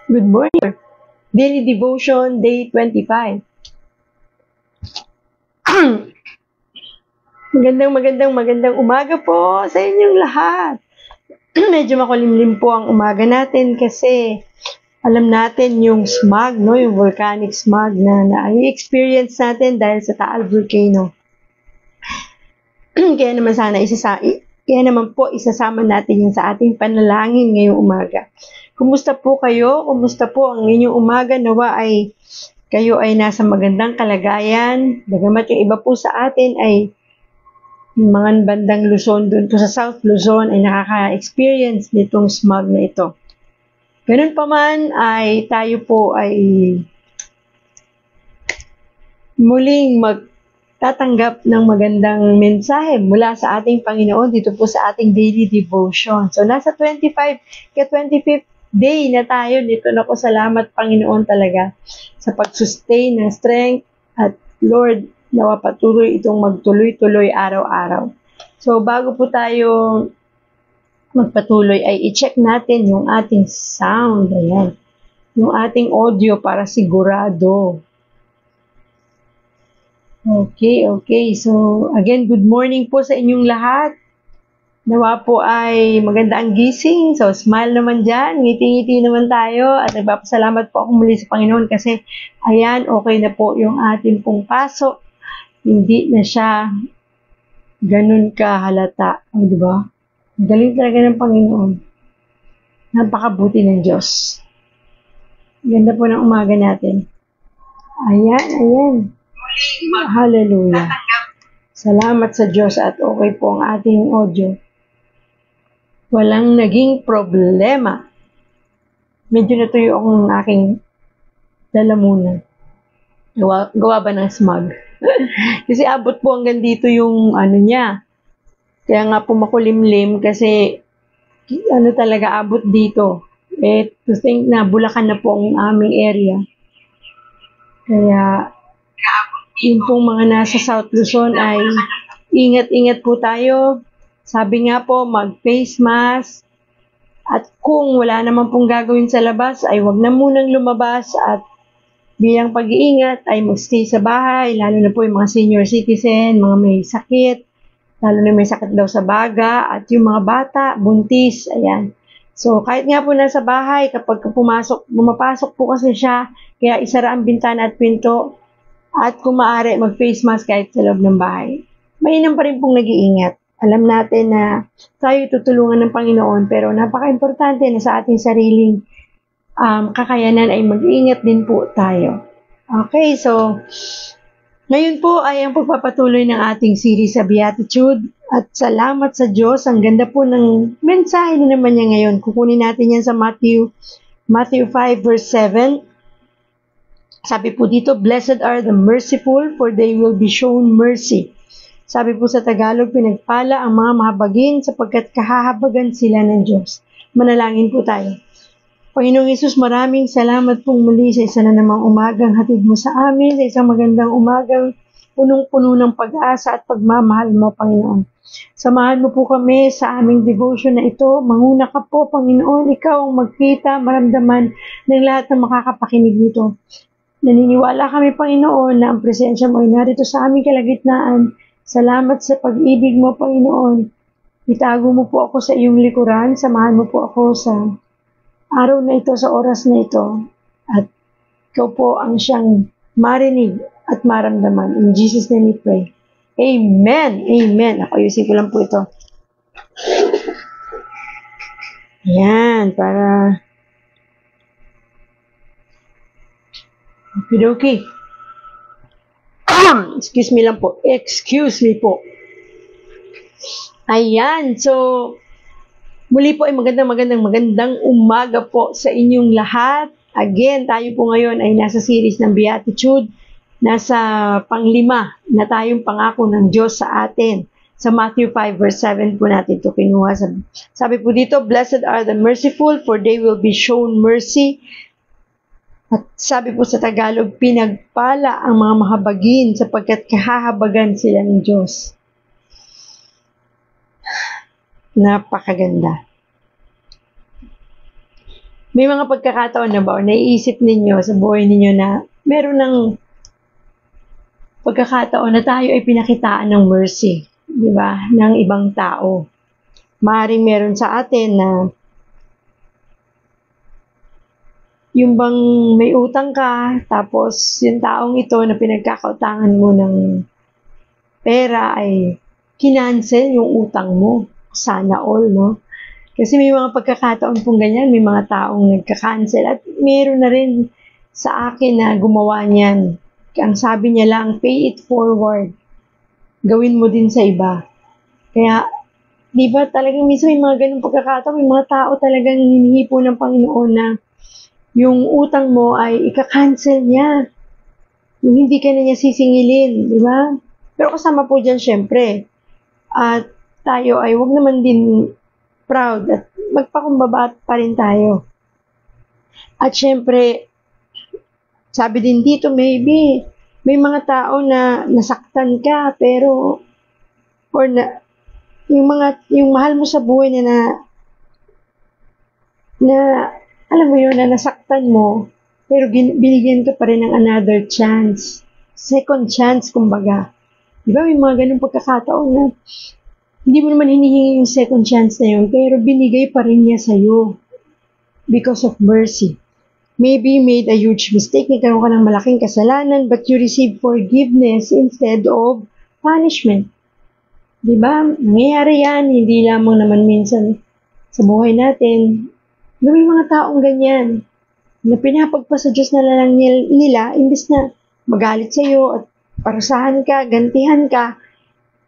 Good morning. Daily Devotion, Day 25. Magandang umaga po sa inyong lahat. Medyo makulimlim po ang umaga natin kasi alam natin yung smog, no? Yung volcanic smog na na-experience natin dahil sa Taal Volcano. Kaya naman po isasama natin yun sa ating panalangin ngayong umaga. Kumusta po kayo? Kumusta po ang inyong umaga? Nawa ay kayo ay nasa magandang kalagayan. Bagamat yung iba po sa atin ay mga bandang Luzon, doon po sa South Luzon ay nakaka-experience nitong smog na ito. Ganun pa man ay tayo po ay muling magtatanggap ng magandang mensahe mula sa ating Panginoon dito po sa ating daily devotion. So nasa 25th day na tayo nito. Naku, salamat Panginoon talaga sa pag-sustain ng strength at Lord, nawa patuloy itong magtuloy-tuloy araw-araw. So bago po tayo magpatuloy ay i-check natin yung ating sound. Ayan. Yung ating audio para sigurado. Okay. So again, good morning po sa inyong lahat. Nawa po ay maganda ang gising. So, smile naman dyan. Ngiti-ngiti naman tayo. At nagpapasalamat po ako muli sa Panginoon kasi ayan, okay na po yung ating pong paso. Hindi na siya ganun kahalata. O, diba? Galing talaga ng Panginoon. Napakabuti ng Diyos. Ganda po ng umaga natin. Ayan. Hallelujah. Salamat sa Diyos at okay po ang ating audio. Walang naging problema. Medyo natuyo akong aking lalamunan. Gawa ba ng smog? Kasi abot po hanggang dito yung niya. Kaya nga po makulimlim kasi talaga abot dito. To think na Bulacan na po ang aming area. Kaya yung pong mga nasa South Luzon ay ingat-ingat po tayo. Sabi nga po, mag-face mask. At kung wala naman pong gagawin sa labas, ay wag na munang lumabas. At bilang pag-iingat, ay magstay sa bahay. Lalo na po yung mga senior citizen, mga may sakit. Lalo na may sakit daw sa baga. At yung mga bata, buntis. Ayan. So, kahit nga po nasa bahay, kapag bumapasok po kasi siya, kaya isara ang bintana at pinto. At kung maaari, mag-face mask kahit sa loob ng bahay. Mainam pa rin pong nag-iingat. Alam natin na tayo tutulungan ng Panginoon pero napaka-importante na sa ating sariling kakayanan ay mag-iingat din po tayo. Okay, so ngayon po ay ang pagpapatuloy ng ating series sa Beatitude at salamat sa Diyos. Ang ganda po ng mensahe na naman niya ngayon. Kukunin natin yan sa Matthew 5 verse 7. Sabi po dito, "Blessed are the merciful, for they will be shown mercy." Sabi po sa Tagalog, pinagpala ang mga mahabagin sapagkat kahahabagan sila ng Diyos. Manalangin po tayo. Panginoong Hesus, maraming salamat pong muli sa isa na namang umagang hatid mo sa amin, sa isang magandang umagang punong-puno ng pag-asa at pagmamahal mo, Panginoon. Samahan mo po kami sa aming devotion na ito. Manguna ka po, Panginoon. Ikaw ang magkita, maramdaman ng lahat ng makakapakinig nito. Naniniwala kami, Panginoon, na ang presensya mo ay narito sa aming kalagitnaan. Salamat sa pag-ibig mo, Panginoon. Itago mo po ako sa iyong likuran. Samahan mo po ako sa araw na ito, sa oras na ito. At ikaw po ang siyang marinig at maramdaman. In Jesus' name we pray. Amen. Ako, ayusin ko lang po ito. Yan, para okay. Excuse me po. Ayan, so muli po ay magandang umaga po sa inyong lahat. Again, tayo po ngayon ay nasa series ng Beatitude. Nasa panglima na tayong pangako ng Diyos sa atin. Sa Matthew 5 verse 7 po natin ito kinuha. Sabi po dito, "Blessed are the merciful, for they will be shown mercy." At sabi po sa Tagalog, pinagpala ang mga mahabagin sapagkat kahahabagan sila ng Diyos. Napakaganda. May mga pagkakataon na ba o naiisip ninyo sa buhay ninyo na meron ng pagkakataon na tayo ay pinakitaan ng mercy, di ba, ng ibang tao. Maaaring meron sa atin na yung bang may utang ka, tapos yung taong ito na pinagkakautangan mo ng pera ay kinancel yung utang mo. Sana all, no? Kasi may mga pagkakataon pong ganyan, may mga taong nagka-cancel at meron na rin sa akin na gumawa niyan. Ang sabi niya lang, pay it forward. Gawin mo din sa iba. Kaya, di ba talagang minsan may mga ganung pagkakataon, may mga tao talagang hinihipo ng Panginoon na yung utang mo ay ika-cancel niya. Yung hindi ka na niya sisingilin, di ba? Pero kasama po dyan, syempre, at tayo ay wag naman din proud at magpakumbaba pa rin tayo. At syempre, sabi din dito, maybe, may mga tao na nasaktan ka, pero, or na, yung mahal mo sa buhay na alam mo yun, na nasaktan mo, pero binigyan ka pa rin ng another chance. Second chance, kumbaga. Di ba, may mga ganung pagkakataon na hindi mo naman hinihingi yung second chance na yun, pero binigay pa rin niya sa'yo because of mercy. Maybe you made a huge mistake, nagkaroon ka ng malaking kasalanan, but you received forgiveness instead of punishment. Di ba? Nangyayari yan, hindi lamang naman minsan sa buhay natin. May mga taong ganyan na pinapagpa sa Diyos na lang nila, imbes na magalit sa iyo at parusahan ka, gantihan ka,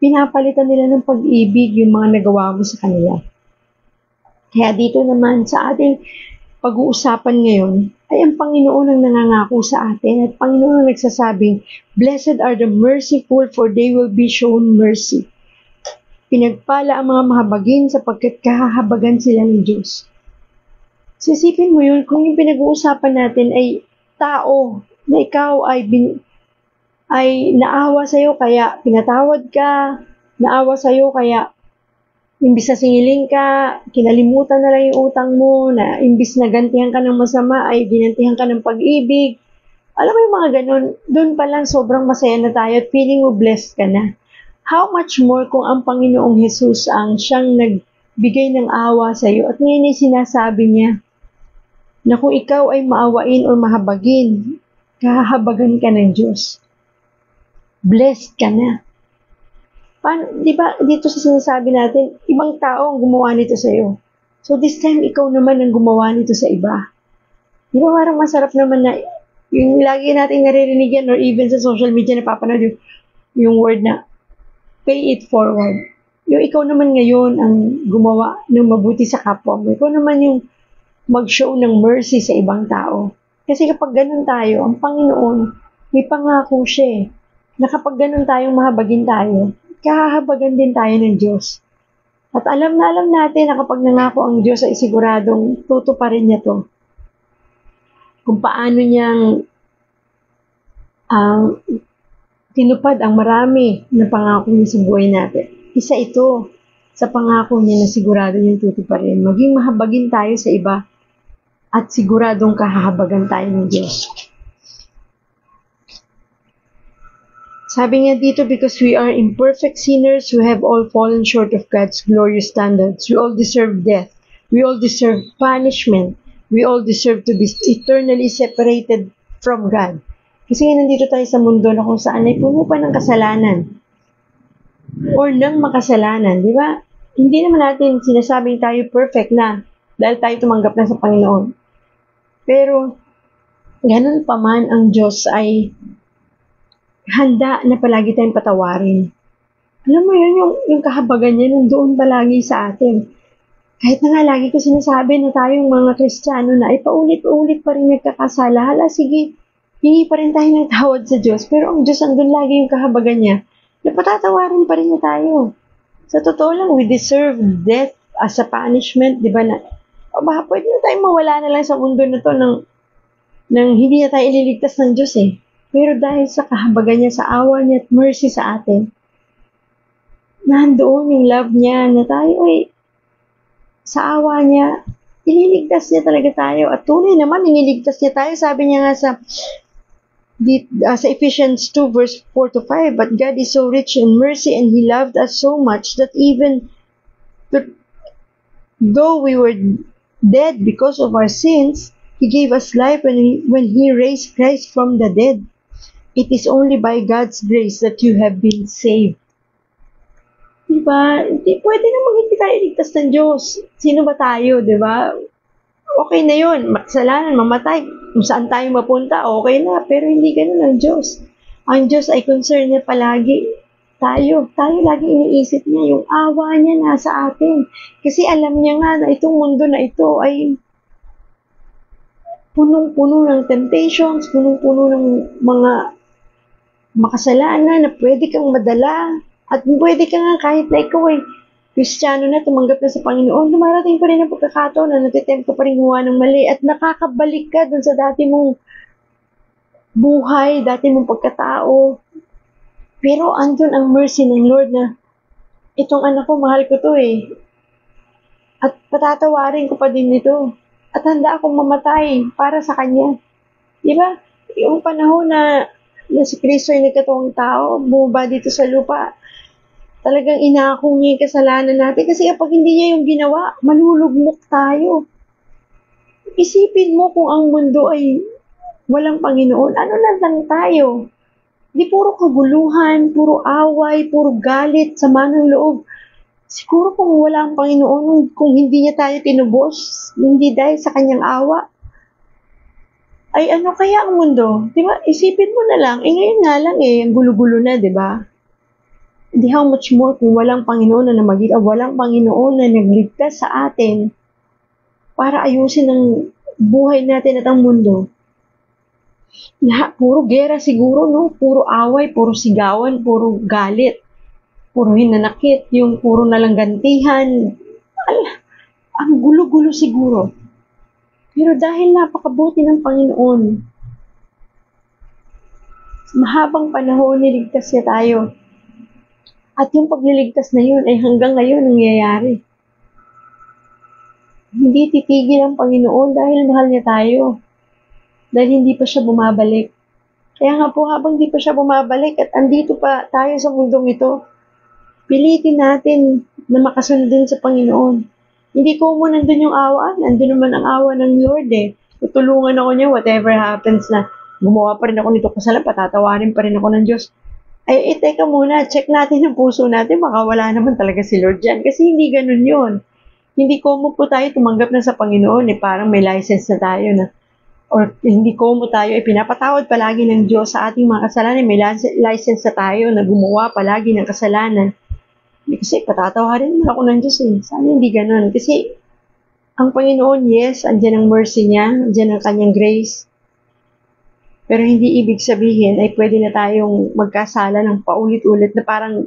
pinapalitan nila ng pag-ibig yung mga nagawa mo sa kanila. Kaya dito naman sa ating pag-uusapan ngayon, ay ang Panginoon ang nangangako sa atin at Panginoon ang nagsasabing, "Blessed are the merciful, for they will be shown mercy." Pinagpala ang mga mahabagin sapagkat kahahabagan sila ng Diyos. Sisipin mo yun, kung yung pinag-uusapan natin ay tao na ikaw ay naawa sa'yo kaya pinatawad ka, naawa sa'yo kaya imbis na singilin ka, kinalimutan na lang yung utang mo, na imbis na gantihan ka ng masama ay ginantihan ka ng pag-ibig. Alam mo yung mga ganun, doon pa lang sobrang masaya na tayo at feeling mo blessed ka na. How much more kung ang Panginoong Jesus ang siyang nagbigay ng awa sa'yo at ngayon ay sinasabi niya, na kung ikaw ay maawain o mahabagin, kahahabagan ka ng Diyos. Blessed ka na. Di ba dito sa sinasabi natin, ibang tao ang gumawa nito sa iyo. So this time, ikaw naman ang gumawa nito sa iba. Di ba parang masarap naman na yung lagi nating naririnig yan or even sa social media napapanood yung word na pay it forward. Yung ikaw naman ngayon ang gumawa ng mabuti sa kapwa mo. Ikaw naman yung mag-show ng mercy sa ibang tao. Kasi kapag ganun tayo, ang Panginoon, may pangako siya na kapag ganun tayong mahabagin tayo, kahahabagan din tayo ng Diyos. At alam na alam natin na kapag nangako ang Diyos ay siguradong tutuparin niya to. Kung paano niyang tinupad ang marami na pangako niya sa buhay natin. Isa ito sa pangako niya na sigurado niyang tutuparin. Maging mahabagin tayo sa iba at siguradong kahahabagan tayo ng Diyos. Sabi nga dito, because we are imperfect sinners who have all fallen short of God's glorious standards. We all deserve death. We all deserve punishment. We all deserve to be eternally separated from God. Kasi nga nandito tayo sa mundo na kung saan ay puno pa ng kasalanan or ng makasalanan, di ba? Hindi naman natin sinasabing tayo perfect na dahil tayo tumanggap na sa Panginoon. Pero, ganun pa man ang Diyos ay handa na palagi tayong patawarin. Alam mo yun, yung kahabagan niya nandoon palagi sa atin. Kahit na nga lagi ko sinasabi na tayong mga Kristiyano na ay paulit-ulit pa rin nagkakasala. Hala, sige, hingi pa rin tayo ng tawad sa Diyos. Pero ang Diyos andun lagi yung kahabagan niya na patatawarin pa rin niya tayo. Sa totoo lang, we deserve death as a punishment, di ba na? O baka pwede na tayong mawala na lang sa mundo na to nang hindi na tayo ililigtas ng Diyos eh. Pero dahil sa kahabagan niya, sa awa niya at mercy sa atin, nandoon yung love niya na tayo ay sa awa niya, ililigtas niya talaga tayo. At tunay naman, iniligtas niya tayo. Sabi niya nga sa Ephesians 2 verse 4 to 5, but God is so rich in mercy and He loved us so much that even though we were dead because of our sins, He gave us life when He raised Christ from the dead. It is only by God's grace that you have been saved. Diba? Pwede namang hindi tayo ligtas ng Diyos. Sino ba tayo, diba? Okay na yun. Makasalanan, mamatay. Kung saan tayo mapunta, okay na. Pero hindi ganun ang Diyos. Ang Diyos ay concern niya palagi tayo. Tayo lagi iniisip niya. Yung awa niya nasa atin. Kasi alam niya nga na itong mundo na ito ay punong-puno ng temptations, punong-puno ng mga makasalanan na pwede kang madala. At pwede ka nga kahit na ikaw ay Kristiyano na, tumanggap na sa Panginoon, dumarating pa rin ang pagkakataon na natitempt ka pa rin gumawa ng mali at nakakabalik ka dun sa dati mong buhay, dati mong pagkatao. Pero andun ang mercy ng Lord na itong anak ko, mahal ko to eh. At patatawarin ko pa din ito. At handa akong mamatay para sa Kanya. Diba? Yung panahon na si Kristo ay nagkatawang tao, bumaba dito sa lupa, talagang inako niya yung kasalanan natin. Kasi kapag hindi niya yung ginawa, malulugmok tayo. Isipin mo kung ang mundo ay walang Panginoon, ano na lang tayo? Di puro kaguluhan, puro away, puro galit, sama ng loob. Siguro kung wala ang Panginoon, kung hindi niya tayo tinubos, hindi dahil sa kanyang awa, ay ano kaya ang mundo? Diba? Isipin mo na lang. Ngayon nga lang ang gulo-gulo na, diba? Hindi how much more kung walang Panginoon na namagitan, walang Panginoon na nagligtas sa atin para ayusin ang buhay natin at ang mundo. Lahat, puro gera siguro, no? Puro away, puro sigawan, puro galit, puro hinanakit, yung puro nalang-gantihan. Ang gulo-gulo siguro. Pero dahil napakabuti ng Panginoon, mahabang panahon niligtas niya tayo. At yung pagliligtas na yun ay hanggang ngayon nangyayari. Hindi titigil ang Panginoon dahil mahal niya tayo. Dahil hindi pa siya bumabalik. Kaya nga po habang hindi pa siya bumabalik at andito pa tayo sa mundong ito, pilitin natin na makasunod din sa Panginoon. Hindi ko mo nandun yung awa, nandun naman ang awa ng Lord eh. Tutulungan ako niya, whatever happens na gumawa pa rin ako nito kasalanan, patatawarin pa rin ako ng Diyos. Ay, teka muna, check natin ang puso natin, baka wala naman talaga si Lord dyan. Kasi hindi ganun yun. Hindi ko mo po tayo tumanggap na sa Panginoon eh, parang may license na tayo na, or hindi ko mo tayo ay pinapatawad palagi ng Diyos sa ating mga kasalanan, may license na tayo na gumawa palagi ng kasalanan. Kasi patatawarin naman ako ng Diyos eh. Sana hindi ganun. Kasi ang Panginoon, yes, andyan ang mercy niya, andyan ang kanyang grace. Pero hindi ibig sabihin ay pwede na tayong magkasala ng paulit-ulit na parang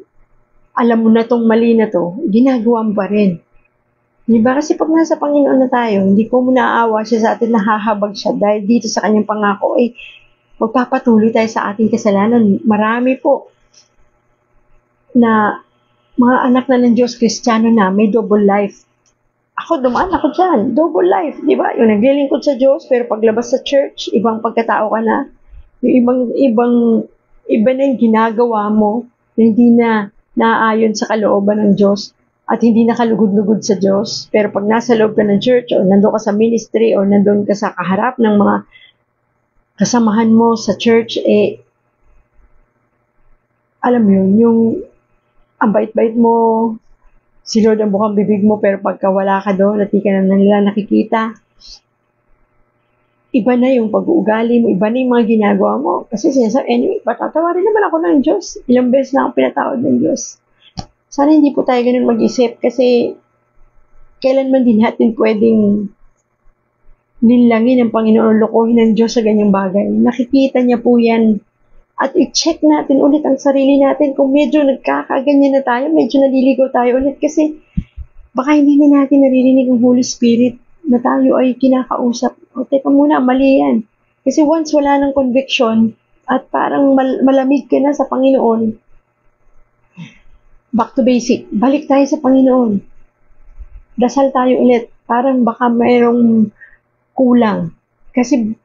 alam mo na tong mali na to, ginagawa mo pa rin. Diba? Kasi pag nasa Panginoon na tayo, hindi ko mo naaawa siya sa atin, nahahabag siya dahil dito sa kanyang pangako ay magpapatuloy tayo sa ating kasalanan. Marami po na mga anak na ng Diyos, Kristiyano na, may double life. Ako, dumaan ako dyan. Double life, di ba? Yung naglilingkod sa Diyos, pero paglabas sa church, ibang pagkatao ka na. Yung iba na yung ginagawa mo, na hindi na naaayon sa kalooban ng Diyos, at hindi nakalugod-lugod sa Diyos. Pero pag nasa loob ka ng church, o nandun ka sa ministry, o nandun ka sa kaharap ng mga kasamahan mo sa church, alam mo yun, yung ang bait-bait mo, si Lord ang bukang bibig mo, pero pagka wala ka doon at di ka na nila nakikita, iba na yung pag-uugali mo, iba na yung mga ginagawa mo. Kasi sinasabi, anyway, patatawarin naman ako ng Diyos. Ilang beses na ako pinatawad ng Diyos. Sana hindi po tayo ganun mag-isip kasi kailanman din natin pwedeng linlangin ng Panginoon, lokohin ng Diyos sa ganyang bagay. Nakikita niya po yan. At i-check natin ulit ang sarili natin kung medyo nagkakaganyan na tayo, medyo naliligaw tayo ulit kasi baka hindi na natin naririnig ang Holy Spirit na tayo ay kinakausap. O teka muna, mali yan. Kasi once wala ng conviction at parang malamig ka na sa Panginoon, back to basic, balik tayo sa Panginoon. Dasal tayo ulit parang baka mayroong kulang. Kasi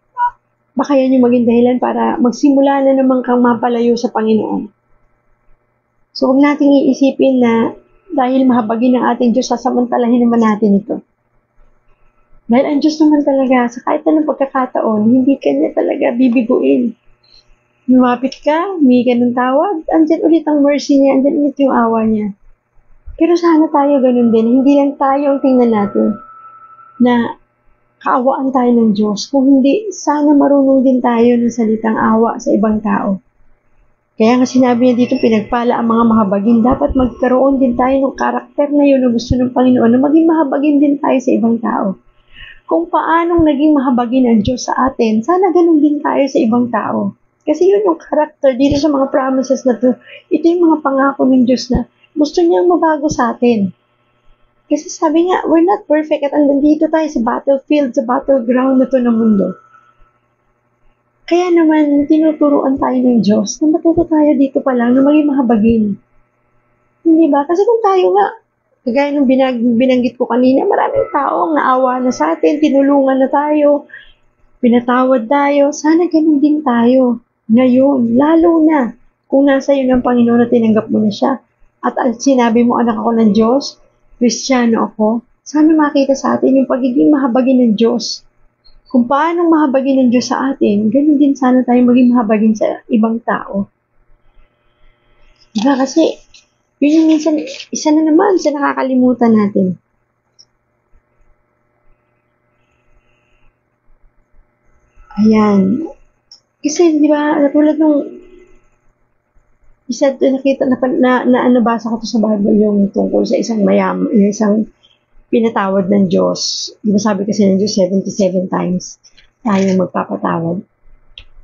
baka yan yung maging dahilan para magsimula na naman kang mapalayo sa Panginoon. So, huwag nating iisipin na dahil mahabagin ng ating Diyos, sasamantalahin naman natin ito. Dahil ang Diyos naman talaga, sa kahit anong pagkakataon, hindi ka niya talaga bibiguin. Lumapit ka, humingi ka ng tawad, andyan ulit ang mercy niya, andyan ulit yung awa niya. Pero sana tayo ganun din, hindi lang tayo ang tingnan natin na kaawaan tayo ng Diyos. Kung hindi, sana marunong din tayo ng salitang awa sa ibang tao. Kaya nga sinabi niya dito, pinagpala ang mga mahabagin. Dapat magkaroon din tayo ng karakter na yun na gusto ng Panginoon na maging mahabagin din tayo sa ibang tao. Kung paanong naging mahabagin ang Diyos sa atin, sana ganun din tayo sa ibang tao. Kasi yun yung karakter dito sa mga promises na to. Ito yung mga pangako ng Diyos na gusto niyang mabago sa atin. Kasi sabi nga, we're not perfect at andito tayo sa battlefield, sa battleground na to ng mundo. Kaya naman, tinuturuan tayo ng Diyos na matuto tayo dito pa lang na maging mahabagin. Hindi ba? Kasi kung tayo nga, kagaya ng binanggit ko kanina, maraming tao ang naawa na sa atin, tinulungan na tayo, pinatawad tayo, sana ganun din tayo. Ngayon, lalo na kung nasa iyo ng Panginoon na tinanggap mo na siya at sinabi mo, anak ako ng Diyos, Kristiyano ako, sana makita sa atin yung pagiging mahabagin ng Diyos. Kung paano mahabagin ng Diyos sa atin, ganun din sana tayo maging mahabagin sa ibang tao. Diba? Kasi, yun yung minsan, isa na naman sa nakakalimutan natin. Ayan. Kasi, di ba, natulad nung isa nakita na nabasa ko to sa Bible yung tungkol sa isang mayaman, yung isang pinatawad ng Diyos. Di ba sabi kasi ng Diyos 77 times tayo magpapatawad.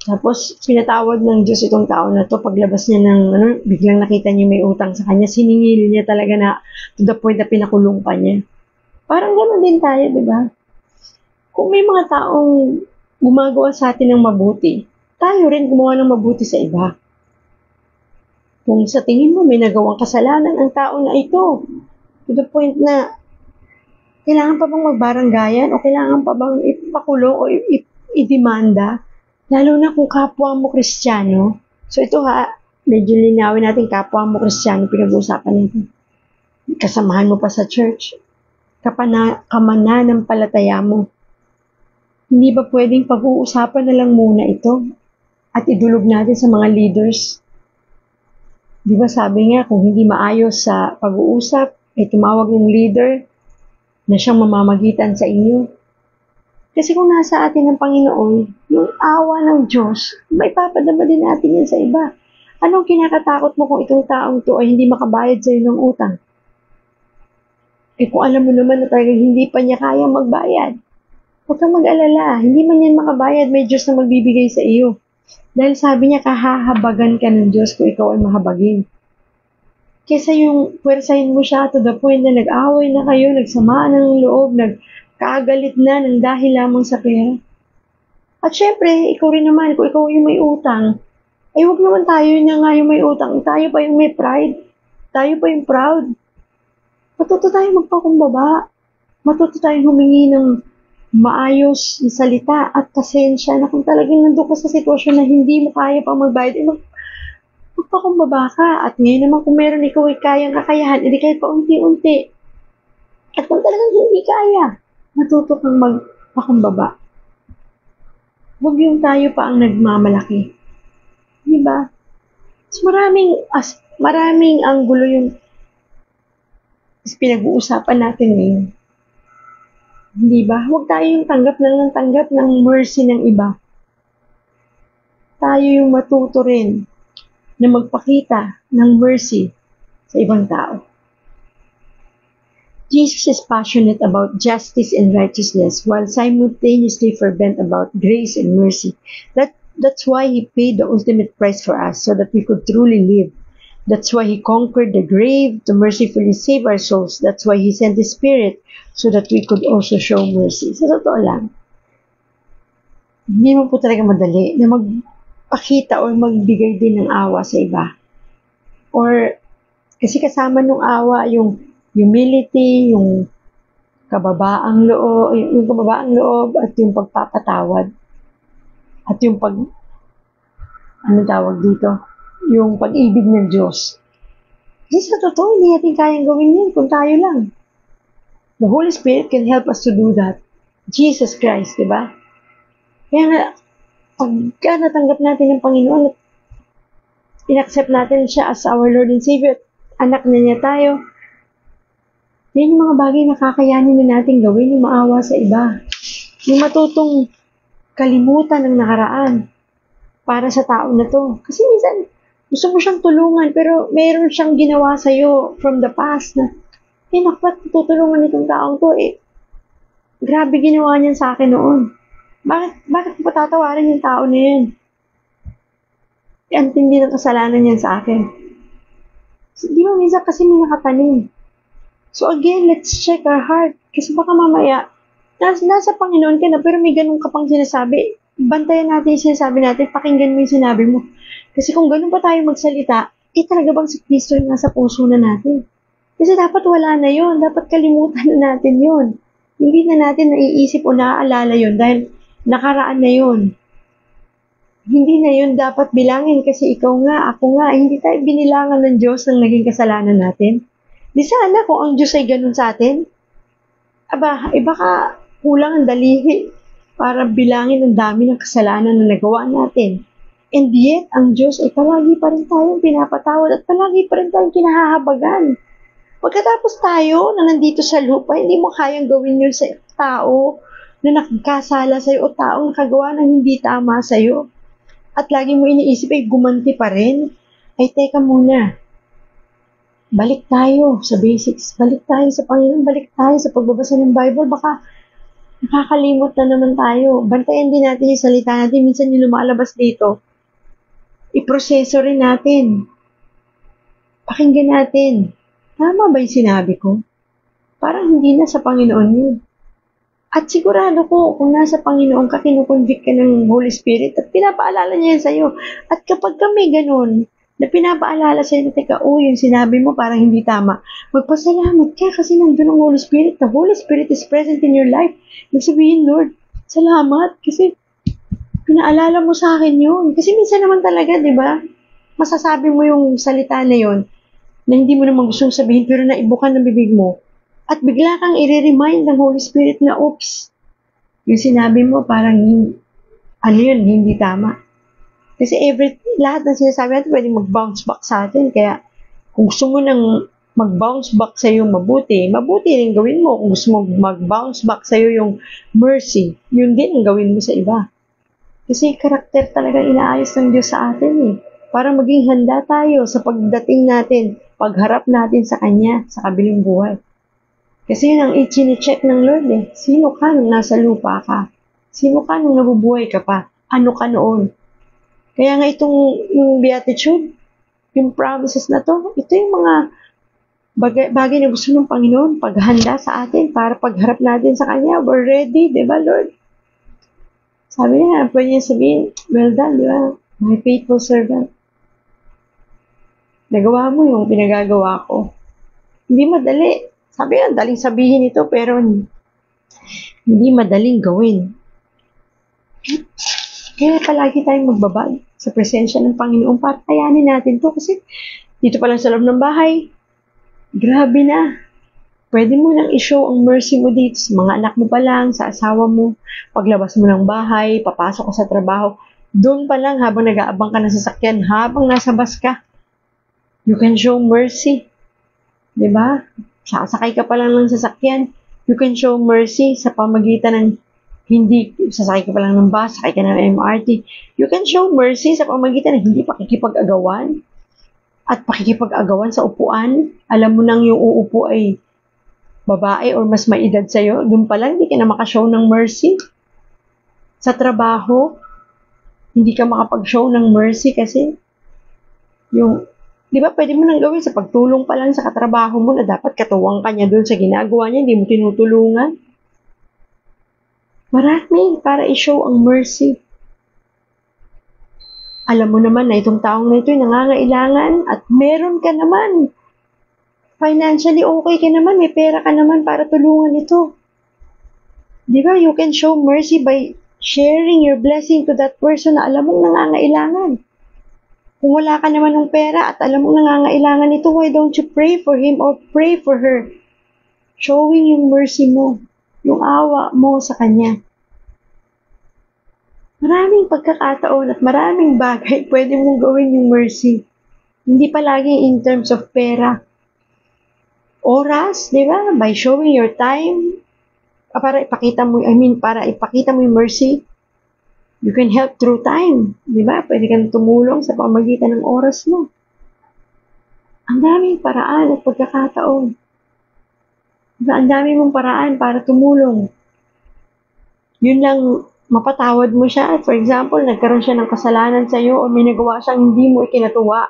Tapos pinatawad ng Diyos itong tao na to, paglabas niya ng biglang nakita niya may utang sa kanya, siningil niya talaga na to the point na pinakulong pa niya. Parang gano'n din tayo, di ba? Kung may mga taong gumagawa sa atin ng mabuti, tayo rin gumawa ng mabuti sa iba. Kung sa tingin mo may nagawang kasalanan ang tao na ito, to the point na kailangan pa bang magbaranggayan o kailangan pa bang ipakulong o idemanda, lalo na kung kapwa mo Kristiyano. So ito medyo linawin natin, kapwa mo Kristiyano, pinag-uusapan natin. Kasamahan mo pa sa church, kamananampalataya mo. Hindi ba pwedeng pag-uusapan na lang muna ito at idulog natin sa mga leaders? Di ba sabi nga, kung hindi maayos sa pag-uusap, ay tumawag ng leader na siyang mamamagitan sa inyo. Kasi kung nasa atin ang Panginoon, yung awa ng Diyos, may papadama din natin yan sa iba. Anong kinakatakot mo kung itong taong to ay hindi makabayad sa iyo ng utang? Eh kung alam mo naman na talagang hindi pa niya kayang magbayad, huwag kang mag-alala. Hindi man yan makabayad, may Diyos na magbibigay sa iyo. Dahil sabi niya, kahahabagan ka ng Diyos kung ikaw ay mahabagin. Kesa yung pwersahin mo siya to the point na nag-away na kayo, nagsamaan ng loob, nagkagalit na ng dahil lamang sa pera. At syempre, ikaw rin naman, kung ikaw yung may utang, ay huwag naman tayo na nga yung may utang. Tayo pa yung may pride. Tayo pa yung proud. Matuto tayo magpakumbaba. Matuto tayong humingi ng maayos na salita at pasensya na kung talagang nandun ka sa sitwasyon na hindi mo kaya pang magbayad, magpakumbaba ka. At ngayon naman kung meron ikaw ay kayang kakayahan, edi kahit pa unti-unti. At kung talagang hindi kaya, matuto kang magpakumbaba. Huwag yung tayo pa ang nagmamalaki. Diba? So, maraming anggulo yung pinag-uusapan natin ngayon. Hindi ba? Huwag tayo yung tanggap ng mercy ng iba. Tayo yung matuto rin na magpakita ng mercy sa ibang tao. Jesus is passionate about justice and righteousness while simultaneously fervent about grace and mercy. That's why He paid the ultimate price for us so that we could truly live. That's why He conquered the grave to mercifully save our souls. That's why He sent His Spirit so that we could also show mercy. Sa totoo lang, hindi mo po talaga madali na magpakita o magbigay din ng awa sa iba. Or, kasi kasama ng awa yung humility, yung kababaang loob, yung kababaang loob at yung pagpapatawad at yung ano tawag dito, yung pag-ibig ng Diyos. Kasi sa totoo, hindi natin kayang gawin yun kung tayo lang. The Holy Spirit can help us to do that. Jesus Christ, di ba? Kaya nga, pagka natanggap natin ng Panginoon at in-accept natin siya as our Lord and Savior, anak na niya tayo, yan yung mga bagay na kakayanin na natin gawin, yung maawa sa iba. Yung matutong kalimutan ng nakaraan para sa tao na to. Kasi minsan, gusto mo siyang tulungan, pero meron siyang ginawa sa'yo from the past na, naku, tutulungan itong taong to, grabe ginawa niyan sa akin noon. Bakit mo patatawarin yung tao na yun? Ang tindi ng kasalanan niyan sa akin. So, di ba minsan kasi may nakatanim. So again, let's check our heart. Kasi baka mamaya, nasa Panginoon ka na, pero may ganun ka pang sinasabi. Bantayan natin yung sinasabi natin, pakinggan mo yung sinabi mo. Kasi kung ganun pa tayo magsalita, talaga bang si Kristo yung nasa puso na natin? Kasi dapat wala na yun. Dapat kalimutan na natin yun. Hindi na natin naiisip o naaalala yun dahil nakaraan na yun. Hindi na yun dapat bilangin kasi ikaw nga, ako nga, hindi tayo binilangan ng Diyos ng naging kasalanan natin. Di sana kung ang Diyos ay ganun sa atin, baka kulang ang daliri para bilangin ang dami ng kasalanan na nagawa natin. And yet, ang Diyos ay palagi pa rin tayong pinapatawad at palagi pa rin tayong kinahahabagan. Pagkatapos tayo na nandito sa lupa, hindi mo kayang gawin yun sa tao na nakakasala sa'yo o taong nakagawa ng hindi tama sa'yo. At lagi mo iniisip ay gumanti pa rin. Ay teka muna. Balik tayo sa basics. Balik tayo sa Panginoon. Balik tayo sa pagbabasa ng Bible. Baka nakakalimot na naman tayo. Bantayan din natin yung salita natin. Minsan yung lumalabas dito. Iproseso rin natin. Pakinggan natin. Tama ba yung sinabi ko? Parang hindi na sa Panginoon yun. At sigurado ko, kung nasa Panginoon ka, kinukonvict ka ng Holy Spirit at pinapaalala niya yan sa'yo. At kapag kami ganun, na pinapaalala sa'yo na, teka, yung sinabi mo parang hindi tama, magpasalamat ka kasi nandun ang Holy Spirit. The Holy Spirit is present in your life. Magsabihin, Lord, salamat kasi pinaalala mo sa akin yun. Kasi minsan naman talaga, di ba, masasabi mo yung salita na yun na hindi mo naman gustong sabihin pero naibukan ng bibig mo. At bigla kang i-remind ng Holy Spirit na, oops, yung sinabi mo parang, hindi tama. Kasi lahat ng sinasabi natin pwedeng mag-bounce back sa atin. Kaya, kung gusto mo nang mag-bounce back sa'yo mabuti rin gawin mo. Kung gusto mo mag-bounce back sa'yo yung mercy, yun din ang gawin mo sa iba. Kasi karakter talaga inaayos ng Diyos sa atin para maging handa tayo sa pagdating natin, pagharap natin sa Kanya, sa kabilang buhay. Kasi yun ang i-check ng Lord Sino ka nung nasa lupa ka? Sino ka nung nabubuhay ka pa? Ano ka noon? Kaya nga yung beatitude, yung promises na to, ito yung mga bagay na gusto ng Panginoon, paghanda sa atin para pagharap natin sa Kanya. We're ready, di ba Lord? Sabi niya, pwede niya sabihin, well done, di ba? My faithful servant. Nagawa mo yung pinagagawa ko. Hindi madali. Sabi niya, daling sabihin ito, pero hindi madaling gawin. Kaya palagi tayong magbabag sa presensya ng Panginoon para kayanin natin to kasi dito pa lang sa loob ng bahay, grabe na. Pwede mo nang i-show ang mercy mo dito sa mga anak mo pa lang, sa asawa mo, paglabas mo ng bahay, papasok ka sa trabaho, doon pa lang habang nag-aabang ka ng sasakyan, habang nasa bus ka, you can show mercy. Diba? Sasakay ka pa lang ng sasakyan, you can show mercy sa pamagitan ng hindi sasakay ka pa lang ng bus, sakay ka ng MRT. You can show mercy sa pamagitan ng hindi pakikipag-agawan at pakikipag-agawan sa upuan. Alam mo nang yung uupo ay babae or mas may edad sa'yo, doon pa lang hindi ka na makashow ng mercy. Sa trabaho, hindi ka makapag-show ng mercy kasi di ba pwede mo nang gawin sa pagtulong pa lang sa katrabaho mo na dapat katuwang ka niya doon sa ginagawa niya, hindi mo tinutulungan. Marami para i-show ang mercy. Alam mo naman na itong taong na ito ay nangangailangan at meron ka naman. Financially okay ka naman, may pera ka naman para tulungan ito. Di ba? You can show mercy by sharing your blessing to that person na alam mong nangangailangan. Kung wala ka naman ng pera at alam mong nangangailangan ito, why don't you pray for him or pray for her? Showing yung mercy mo, yung awa mo sa kanya. Maraming pagkakataon at maraming bagay pwede mong gawin yung mercy. Hindi palagi in terms of pera. Oras, di ba? By showing your time, para ipakita mo yung mercy. You can help through time, di ba? Pwede kang tumulong sa pamamagitan ng oras mo. Ang daming paraan at pagkakataon. Diba? Ang dami mong paraan para tumulong. Yun lang, mapatawad mo siya. For example, nagkaroon siya ng kasalanan sa'yo o may nagawa siyang hindi mo ikinatuwa.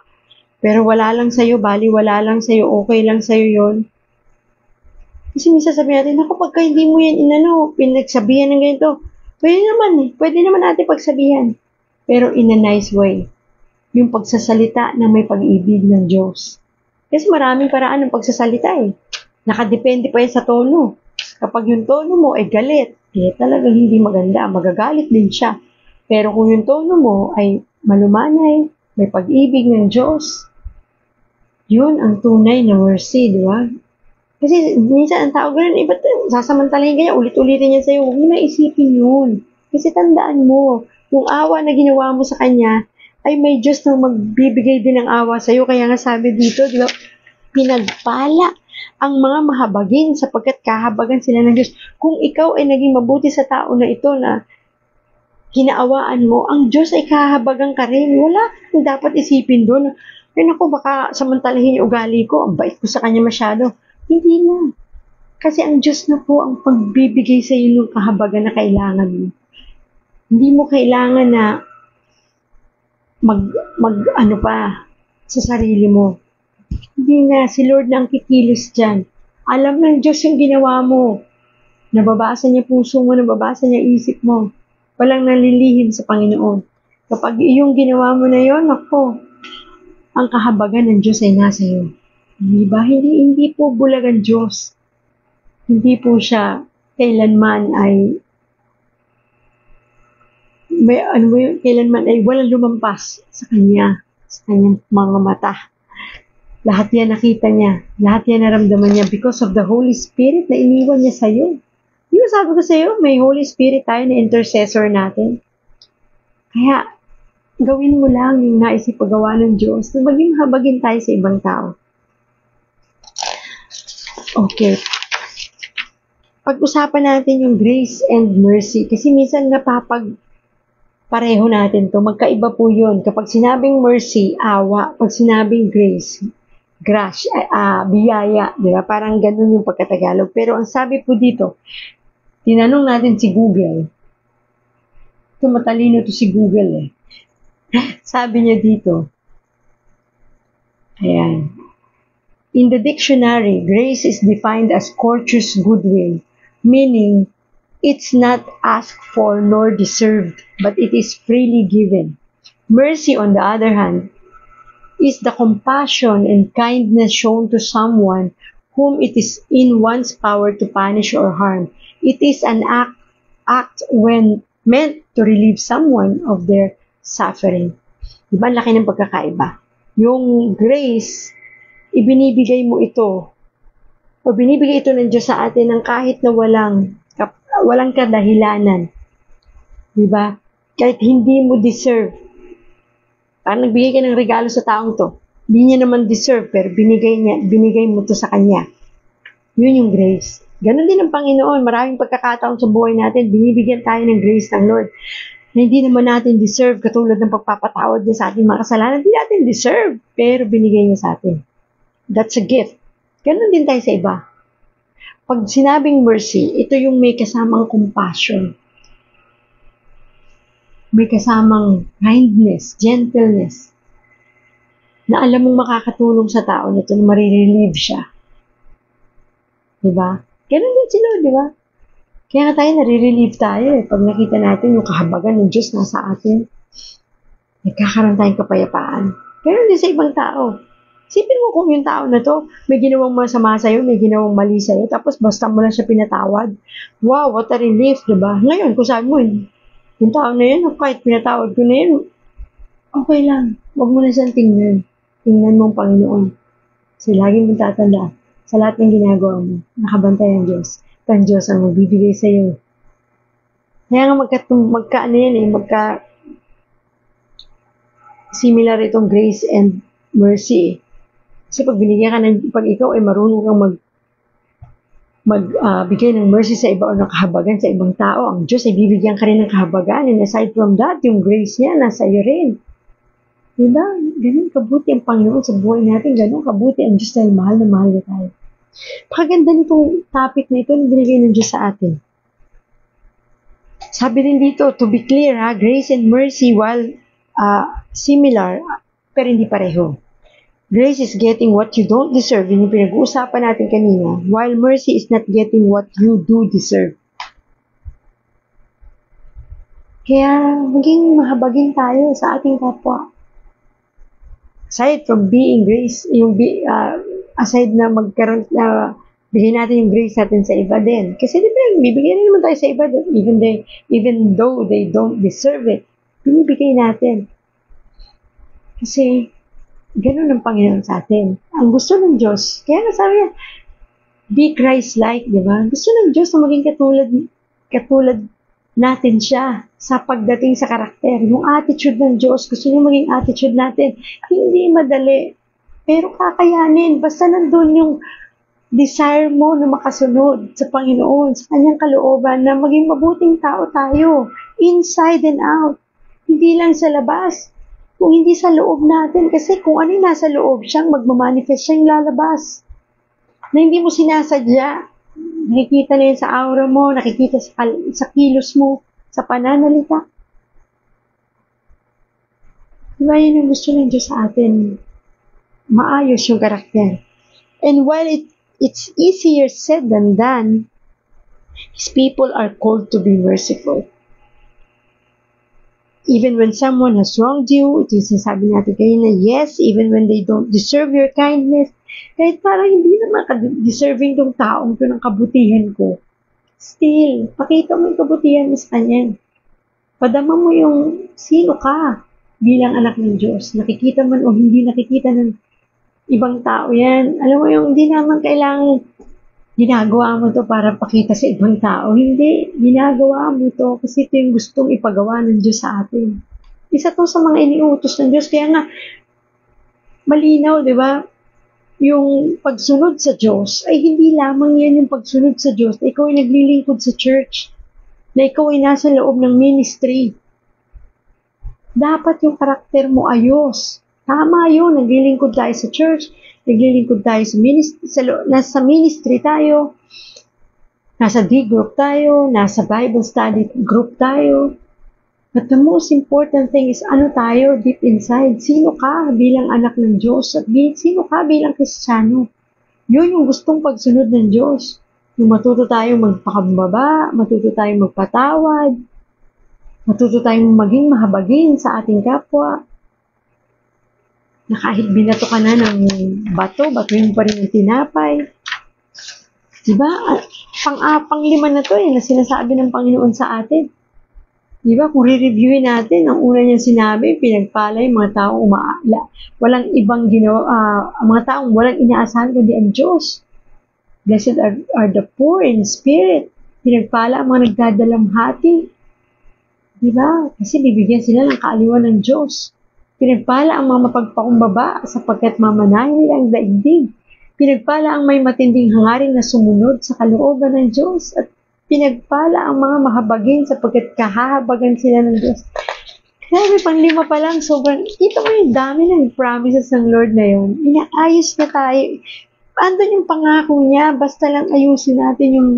Pero wala lang sa'yo, wala lang sa'yo, okay lang sa'yo yun. Kasi minsan sabihin natin, ako pagka hindi mo yan pinagsabihan ng ganito, pwede naman natin pagsabihan. Pero in a nice way. Yung pagsasalita na may pag-ibig ng Diyos. Kasi maraming paraan ng pagsasalita eh. Nakadepende pa yan sa tono. Kapag yung tono mo ay galit, talagang hindi maganda. Magagalit din siya. Pero kung yung tono mo ay malumanay, may pag-ibig ng Diyos, yun ang tunay na mercy, di ba? Kasi minsan ang tao ganun, ba't sasamantalahin kanya, ulit-ulitin niya sa'yo, huwag mo na isipin yun. Kasi tandaan mo, yung awa na ginawa mo sa kanya, ay may Diyos na magbibigay din ng awa sa'yo. Kaya nga sabi dito, di ba, pinagpala ang mga mahabagin sapagkat kahabagan sila ng Diyos. Kung ikaw ay naging mabuti sa tao na ito na hinaawaan mo, ang Diyos ay kahabagan ka rin. Wala kang dapat isipin doon. Ay naku, baka samantalahin yung ugali ko, ang bait ko sa kanya masyado. Hindi na. Kasi ang Diyos na po ang pagbibigay sa iyo ng kahabagan na kailangan mo. Hindi mo kailangan na sa sarili mo. Hindi na, si Lord na ang kikilos dyan. Alam ng Diyos yung ginawa mo. Nababasa niya puso mo, nababasa niya isip mo. Walang nalilihim sa Panginoon. Kapag iyong ginawa mo na yon, ako, ang kahabagan ng Diyos ay nasa iyo. Diba? Hindi po bulag ang Diyos. Hindi po siya kailanman ay walang lumampas sa kanyang mga mata. Lahat yan nakita niya. Lahat yan naramdaman niya because of the Holy Spirit na iniwan niya sa'yo. Di ba sabi ko sa'yo, may Holy Spirit tayo na intercessor natin. Kaya, gawin mo lang yung nais ipagawa ng Diyos na maging mahabagin tayo sa ibang tao. Okay. Pag-usapan natin yung grace and mercy kasi minsan pareho natin to. Magkaiba po yun. Kapag sinabing mercy, awa. Pag sinabing grace, biyaya. Diba? Parang ganun yung pagkatagalog. Pero ang sabi po dito, tinanong natin si Google. Ito matalino to si Google eh. Sabi niya dito, ayan. In the dictionary, grace is defined as courteous goodwill, meaning it's not asked for nor deserved, but it is freely given. Mercy, on the other hand, is the compassion and kindness shown to someone whom it is in one's power to punish or harm. It is an act when meant to relieve someone of their suffering. Diba, ang laki ng pagkakaiba. Yung grace, ibinibigay mo ito o binibigay ito ng Diyos sa atin ng kahit na walang kadahilanan. Diba? Kahit hindi mo deserve. Parang nagbigay ka ng regalo sa taong to. Hindi niya naman deserve, pero binigay mo to sa kanya. Yun yung grace. Ganon din ang Panginoon. Maraming pagkakataon sa buhay natin, binibigyan tayo ng grace ng Lord na hindi naman natin deserve, katulad ng pagpapatawad niya sa ating mga kasalanan. Hindi natin deserve, pero binigay niya sa atin. That's a gift. Ganon din tayo sa iba. Pag sinabing mercy, ito yung may kasamang compassion. May kasamang kindness, gentleness. Na alam mong makakatulong sa tao na ito na marirelieve siya. Diba? Ganon din sila, diba? Kaya nga tayo narirelieve tayo eh. Pag nakita natin yung kahabagan ng Diyos nasa atin, nagkakaroon tayong kapayapaan. Ganon din sa ibang tao. Sipin mo kung yung tao na to, may ginawang masama sa'yo, may ginawang mali sa'yo, tapos basta mo lang siya pinatawad. Wow, what a relief, diba? Ngayon, kung sabi mo, yung tao na yun, kahit pinatawad ko na yun, okay lang. Huwag mo na siyang tingnan. Tingnan mo ang Panginoon. Kasi lagi mong tatanda, sa lahat ng ginagawa mo, nakabantay ang Diyos. At ang Diyos ang magbibigay sa'yo. Kaya nga magka similar itong grace and mercy. Kasi pag binigyan ka pag ikaw ay marunong kang bigay ng mercy sa iba o ng kahabagan sa ibang tao, ang Diyos ay bibigyan ka rin ng kahabagan. And aside from that, yung grace niya nasa iyo rin. Diba? Ganun kabuti ang Panginoon sa buhay natin. Ganun kabuti ang Diyos dahil mahal na mahal na tayo. Pakaganda nitong topic na ito na binigay ng Diyos sa atin. Sabi din dito, to be clear, grace and mercy, while similar, pero hindi pareho. Grace is getting what you don't deserve, yun yung pinag-uusapan natin kanina, while mercy is not getting what you do deserve. Kaya maging mahabagin tayo sa ating kapwa. Aside from being grace, aside na magkaroon bigyan natin yung grace natin sa iba din. Kasi di ba, bibigyan naman tayo sa iba even though they don't deserve it. Binibigay natin. Kasi, ganun ang Panginoon sa atin. Ang gusto ng Diyos, kaya nga sabi niya, be Christ-like, di ba? Gusto ng Diyos na maging katulad natin siya sa pagdating sa karakter. Yung attitude ng Diyos, gusto niya maging attitude natin. Hindi madali. Pero kakayanin. Basta nandun yung desire mo na makasunod sa Panginoon, sa kanyang kalooban, na maging mabuting tao tayo, inside and out. Hindi lang sa labas, kung hindi sa loob natin. Kasi kung ano yung nasa loob, siyang magmamanifest, siyang lalabas. Na hindi mo sinasadya. Nakikita na yun sa aura mo, nakikita sa kilos mo, sa pananalita. Diba yun ang gusto ng Diyos sa atin? Maayos yung karakter. And while it's easier said than done, His people are called to be merciful. Even when someone has wronged you, ito yung sinasabi natin kanina, yes, even when they don't deserve your kindness, kahit parang hindi naman deserving tong taong to ng kabutihan ko, still, pakita mo yung kabutihan mo sa kanya. Padama mo yung sino ka bilang anak ng Diyos. Nakikita man o hindi nakikita ng ibang tao yan. Alam mo yung hindi naman kailangan ginagawa mo to para pakita sa ibang tao. Hindi, ginagawa mo to kasi ito yung gustong ipagawa ng Diyos sa atin. Isa to sa mga iniutos ng Diyos. Kaya nga, malinaw, di ba? Yung pagsunod sa Diyos ay hindi lamang yan yung pagsunod sa Diyos na ikaw ay naglilingkod sa church, na ikaw ay nasa loob ng ministry. Dapat yung karakter mo ayos. Tama yun, naglilingkod tayo sa church, naglilingkod tayo sa ministry, nasa ministry tayo, nasa D-group tayo, nasa Bible study group tayo. But the most important thing is ano tayo deep inside. Sino ka bilang anak ng Diyos? At sino ka bilang Kristiyano? Yun yung gustong pagsunod ng Diyos. Yung matuto tayong magpakababa, matuto tayong magpatawad, matuto tayong maging mahabagin sa ating kapwa. Na kahit binato ka na ng batuhin pa rin ng tinapay. Diba? Pang-lima na to na sinasabi ng Panginoon sa atin. Diba? Kung re-reviewin natin, ang una niyang sinabi, pinagpala yung mga taong walang ibang ginawa, mga taong walang inaasahan kundi ang Diyos. Blessed are the poor in spirit. Pinagpala ang mga nagdadalamhati. Diba? Kasi bibigyan sila ng kaaliwan ng Diyos. Pinagpala ang mga mapagpakumbaba sapagkat mamanahin nila ang daigdig. Pinagpala ang may matinding hangarin na sumunod sa kalooban ng Diyos at pinagpala ang mga mahabagin sapagkat kahahabagan sila ng Diyos. Grabe, pang-5 pa lang, sobrang, kita mo yung dami ng promises ng Lord na yun. Inaayos na tayo. Andun yung pangako niya, basta lang ayusin natin yung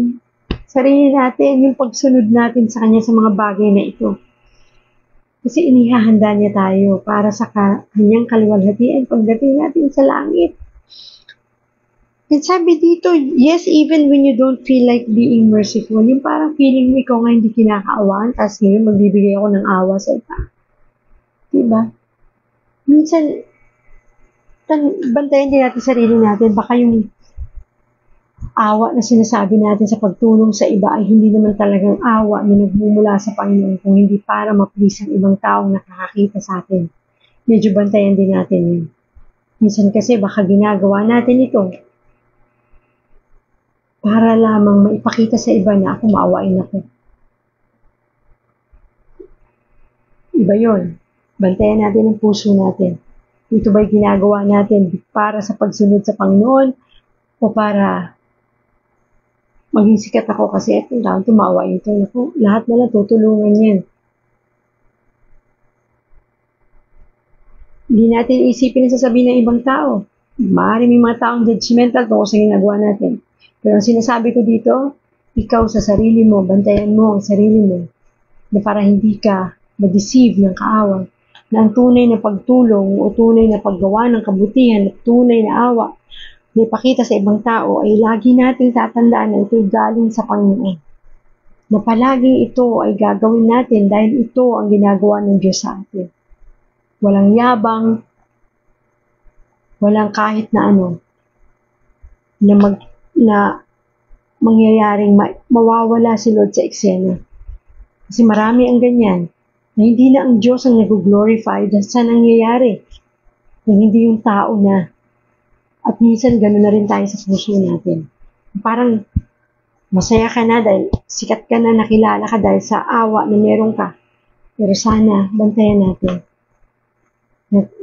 sarili natin, yung pagsunod natin sa Kanya sa mga bagay na ito. Kasi inihahanda niya tayo para sa Kanyang kaluwalhatian pagdating natin sa langit. And sabi dito, yes, even when you don't feel like being merciful, yung parang feeling mo ikaw nga hindi kinakaawaan, tapos ngayon magbibigay ako ng awa sa iba. Diba? Minsan, bantayan din natin sarili natin. Baka yung awa na sinasabi natin sa pagtulong sa iba ay hindi naman talagang awa na nagmumula sa Panginoon, kung hindi para ma-please ang ibang taong nakakakita sa atin. Medyo bantayan din natin yun. Minsan kasi baka ginagawa natin ito para lamang maipakita sa iba na ako maawain ako. Iba yun. Bantayan natin ang puso natin. Ito ba'y ginagawa natin para sa pagsunod sa Panginoon o para maging sikat ako kasi itong taon tumawain ito. Lahat na lang tutulungan yan. Hindi natin isipin ang sasabihin ng ibang tao. Maaaring may mga taong judgmental tungkol sa ginagawa natin. Pero ang sinasabi ko dito, ikaw sa sarili mo, bantayan mo ang sarili mo na para hindi ka ma-deceive ng kaaway, na ang tunay na pagtulong o tunay na paggawa ng kabutihan at tunay na awa na ipakita sa ibang tao ay lagi nating tatandaan na ito'y galing sa Panginoon. Na palaging ito ay gagawin natin dahil ito ang ginagawa ng Diyos sa atin. Walang yabang, walang kahit na ano na mangyayaring mawawala si Lord sa eksena. Kasi marami ang ganyan na hindi na ang Diyos ang nag-glorify dahil sa nangyayari. Kung hindi yung tao na. At minsan gano'n na rin tayo sa puso natin. Parang masaya ka na dahil sikat ka na, nakilala ka dahil sa awa na meron ka. Pero sana bantayan natin.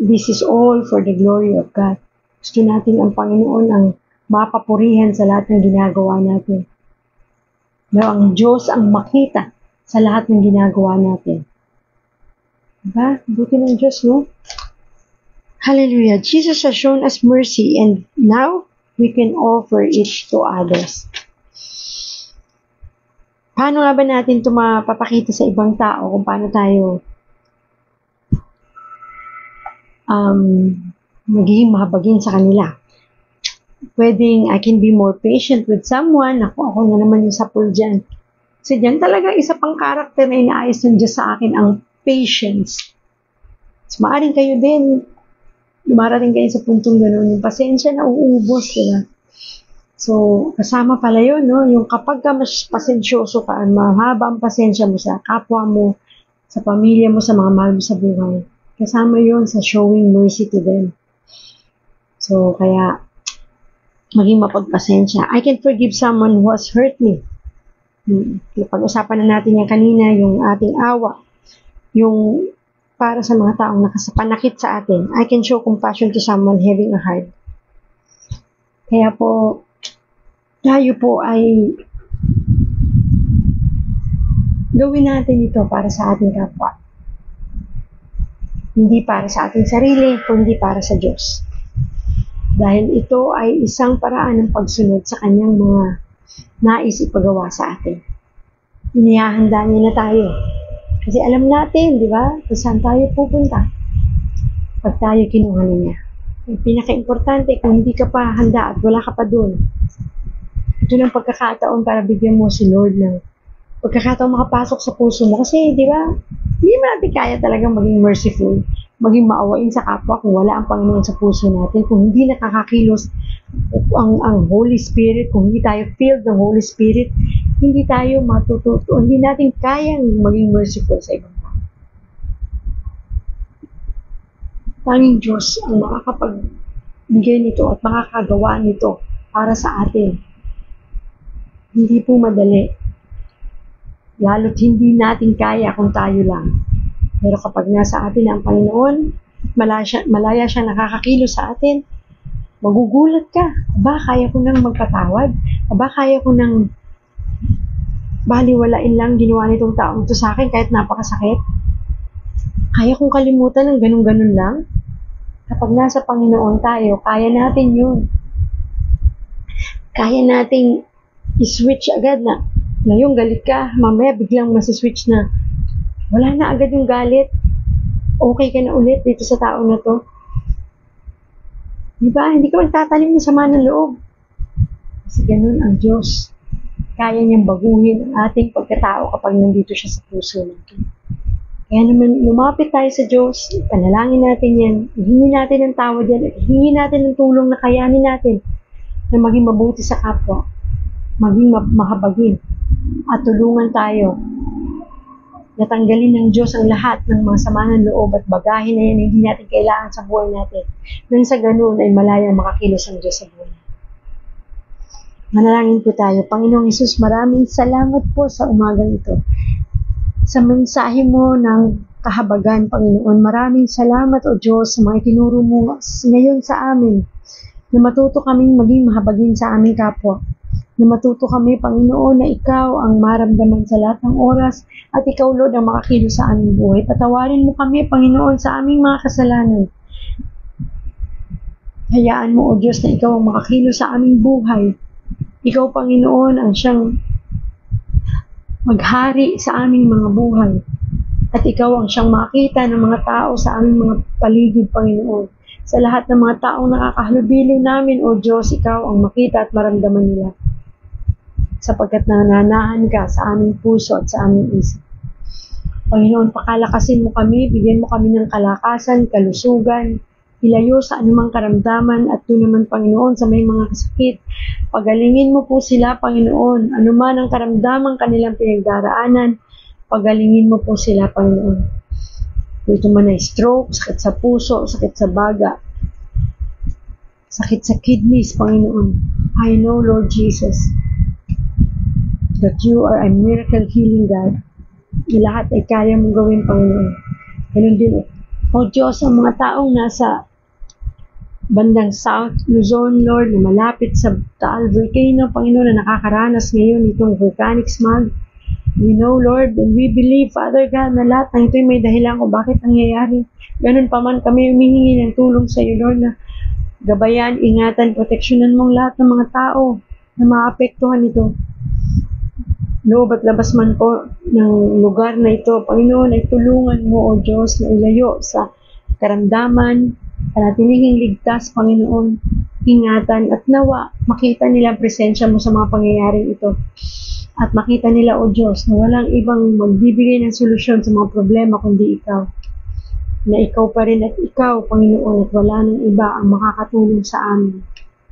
This is all for the glory of God. Gusto natin ang Panginoon ang mapapurihan sa lahat ng ginagawa natin. Na ang Diyos ang makita sa lahat ng ginagawa natin. Diba? Buti ng Diyos, no? Hallelujah. Jesus has shown us mercy and now we can offer it to others. Paano nga ba natin ito mapapakita sa ibang tao kung paano tayo magiging mahabagin sa kanila? Pwedeng I can be more patient with someone. Ako na naman yung sapul dyan. Kasi dyan talaga isa pang karakter na inaayos ng Diyos sa akin, ang patience. So, maaring kayo din, dumarating kayo sa puntong gano'n, yung pasensya na uubos, diba? So, kasama pala yun, no? Yung kapag ka mas pasensyoso ka, mahaba ang pasensya mo sa kapwa mo, sa pamilya mo, sa mga mahal mo sa buhay. Kasama yun sa showing mercy to them. So, kaya, maging mapagpasensya. I can forgive someone who has hurt me. Pag-usapan na natin yan kanina, yung ating awa, yung para sa mga taong nakasapanakit sa atin. I can show compassion to someone having a heart. Kaya po, tayo po ay gawin natin ito para sa ating kapwa. Hindi para sa ating sarili, kundi para sa Diyos. Dahil ito ay isang paraan ng pagsunod sa kanyang mga nais ipagawa sa atin. Inihahanda niya na tayo. Kasi alam natin, di ba, kung saan tayo pupunta pag tayo kinuha niya. Ang pinaka-importante, kung hindi ka pa handa at wala ka pa doon, ito ng pagkakataon para bigyan mo si Lord ng pagkakataon makapasok sa puso mo. Kasi, di ba, hindi natin kaya talagang maging merciful, maging maawain sa kapwa kung wala ang Panginoon sa puso natin, kung hindi nakakakilos ang Holy Spirit, kung hindi tayo filled ng Holy Spirit, hindi tayo matututo, hindi natin kayang maging merciful sa ibang tao. Tanging Diyos ang makakapagbigay nito at makakagawa nito para sa atin. Hindi po madali. Lalo't hindi natin kaya kung tayo lang. Pero kapag nasa atin ang Panginoon, malaya siya nakakakilos sa atin, magugulat ka. Aba, kaya ko nang magpatawad? Aba, kaya ko nang baliwalain lang ginawa nitong taong ito sa akin kahit napakasakit? Kaya kong kalimutan ng ganun-ganun lang? Kapag nasa Panginoon tayo, kaya natin yun. Kaya nating i-switch agad na ngayon galit ka, mamaya biglang masiswitch na wala na agad yung galit. Okay ka na ulit dito sa tao na to. Diba? Hindi ka magtatanim ng sama ng loob. Kasi ganun ang Diyos. Kaya niyang baguhin ang ating pagkatao kapag nandito siya sa puso natin. Kaya naman, lumapit tayo sa Diyos, panalangin natin yan, hingi natin ng tawad yan, at hingi natin ng tulong na kayanin natin na maging mabuti sa kapwa, maging mahabagin, at tulungan tayo. Natanggalin ng Diyos ang lahat ng mga sama ng loob at bagahin na yan hindi natin kailangan sa buhay natin. Nang sa ganun ay malaya makakilos ang Diyos sa buhay. Manalangin po tayo. Panginoong Hesus, maraming salamat po sa umagang ito. Sa mensahe mo ng kahabagan, Panginoon. Maraming salamat, O Diyos, sa mga itinuro mo ngayon sa amin, na matuto kaming maging mahabagin sa aming kapwa. Na matuto kami, Panginoon, na Ikaw ang maramdaman sa lahat ng oras at Ikaw, Lord, ang makakilos sa aming buhay. Patawarin mo kami, Panginoon, sa aming mga kasalanan. Hayaan mo, O Diyos, na Ikaw ang makakilos sa aming buhay. Ikaw, Panginoon, ang siyang maghari sa aming mga buhay. At Ikaw ang siyang makita ng mga tao sa aming mga paligid, Panginoon. Sa lahat ng mga taong nakakahalubilo namin, O Diyos, Ikaw ang makita at maramdaman nila. Sapagkat nananahan ka sa aming puso at sa aming isip. Panginoon, pakalakasin mo kami, bigyan mo kami ng kalakasan, kalusugan, ilayo sa anumang karamdaman at doon naman, Panginoon, sa may mga kasakit. Pagalingin mo po sila, Panginoon, anuman ang karamdaman kanilang pinagdaraanan, pagalingin mo po sila, Panginoon. Kung ito man ay stroke, sakit sa puso, sakit sa baga, sakit sa kidneys, Panginoon. I know, Lord Jesus, that you are a miracle healing God. Lahat ay kaya mong gawin, Panginoon. Ganun din, O Diyos, ang mga taong nasa bandang South Luzon, Lord, na malapit sa Taal Volcano, Panginoon, na nakakaranas ngayon itong volcanic smog. We know, Lord, and we believe, Father God, na lahat ng ito'y may dahilan kung bakit nangyayari. Ganun pa man kami humihingi ng tulong sa iyo, Lord, na gabayan, ingatan, proteksyonan mong lahat ng mga tao na maapektuhan ito. Loob at labas man po ng lugar na ito, Panginoon, ay tulungan mo, O Diyos, na ilayo sa karamdaman, panatilihing ligtas, Panginoon, ingatan at nawa, makita nila ang presensya mo sa mga pangyayaring ito. At makita nila, O Diyos, na walang ibang magbibigay ng solusyon sa mga problema kundi Ikaw. Na Ikaw pa rin at Ikaw, Panginoon, at wala nang iba ang makakatulong sa amin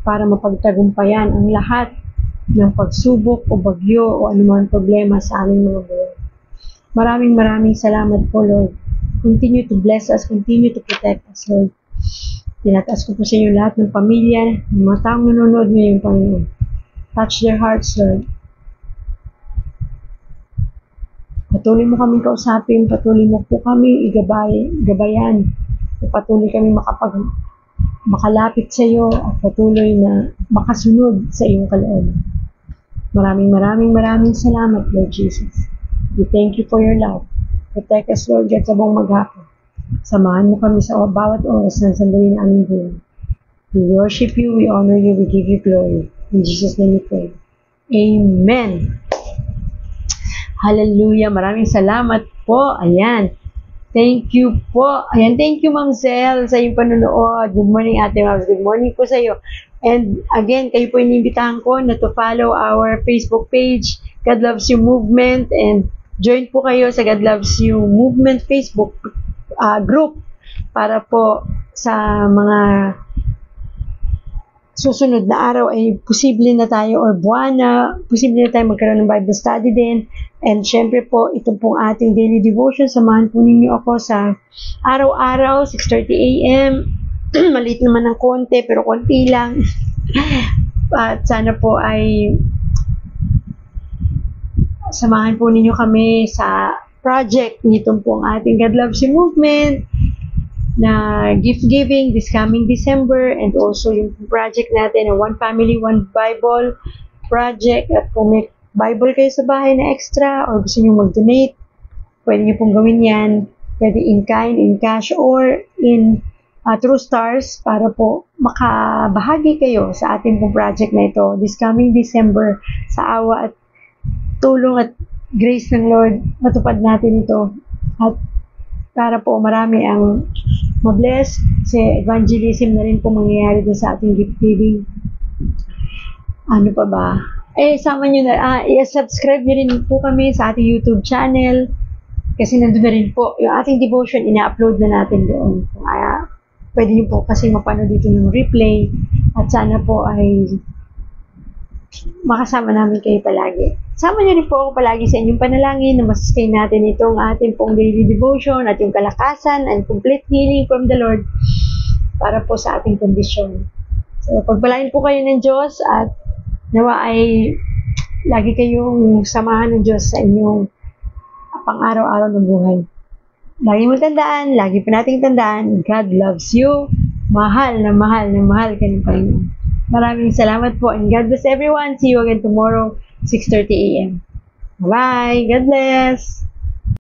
para mapagtagumpayan ang lahat ng pagsubok o bagyo o anumang problema sa aming mga buhay. Maraming salamat po, Lord. Continue to bless us, continue to protect us, Lord. Tinataas ko po sa inyo lahat ng pamilya, ng mga taong nanonood ngayon, Panginoon. Touch their hearts, Lord. Patuloy mo kaming kausapin, patuloy mo po kami gabayan. Patuloy kami makalapit sa iyo at patuloy na makasunod sa iyong kalooban. Maraming salamat, Lord Jesus. We thank you for your love. Protect us, Lord, God, sa buong maghapon. Samahan mo kami sa bawat oras ng sandali na aming buhay. We worship you, we honor you, we give you glory. In Jesus' name we pray. Amen. Hallelujah. Maraming salamat po. Ayan. Thank you po. Ayan, thank you, Ma'am Zell, sa iyong panonood. Good morning, Ate Ma'am. Good morning po sa iyo. And again, kayo po inimbitahan ko na to follow our Facebook page, God Loves You Movement, and join po kayo sa God Loves You Movement Facebook group para po sa mga susunod na araw ay posible na tayo or buwan na posible na tayo magkaroon ng Bible study din. And syempre po, ito pong ating daily devotion. Samahan po ninyo ako sa araw-araw, 6:30 a.m. Maliit naman ng konti, pero konti lang. At sana po ay samahan po ninyo kami sa project nitong pong ating God Loves You Movement na gift giving this coming December, and also yung project natin na One Family, One Bible project. At kung may Bible kayo sa bahay na extra or gusto nyo mag-donate, pwede nyo pong gawin yan. Pwede in kind, in cash, or in True Stars para po makabahagi kayo sa ating pong project na ito this coming December. Sa awa at tulong at grace ng Lord, matupad natin ito. At para po marami ang mabless, si evangelism na rin po mangyayari din sa ating gift giving. Ano pa ba? Sama nyo na, i-subscribe nyo rin po kami sa ating YouTube channel. Kasi nandun na rin po, yung ating devotion, ina-upload na natin doon. Kaya, pwede niyo po kasi mapanood dito ng replay. At sana po ay makasama namin kayo palagi. Sama niyo rin po ako palagi sa inyong panalangin na masustain natin itong ating pong daily devotion at yung kalakasan and complete healing from the Lord para po sa ating kondisyon. So, pagpalain po kayo ng Diyos at nawa ay lagi kayong samahan ng Diyos sa inyong pang-araw-araw na buhay. Lagi mo tandaan, lagi pa nating tandaan, God loves you. Mahal na mahal na mahal ka ng Panginoon. Maraming salamat po and God bless everyone. See you again tomorrow, 6:30 a.m. Bye! God bless!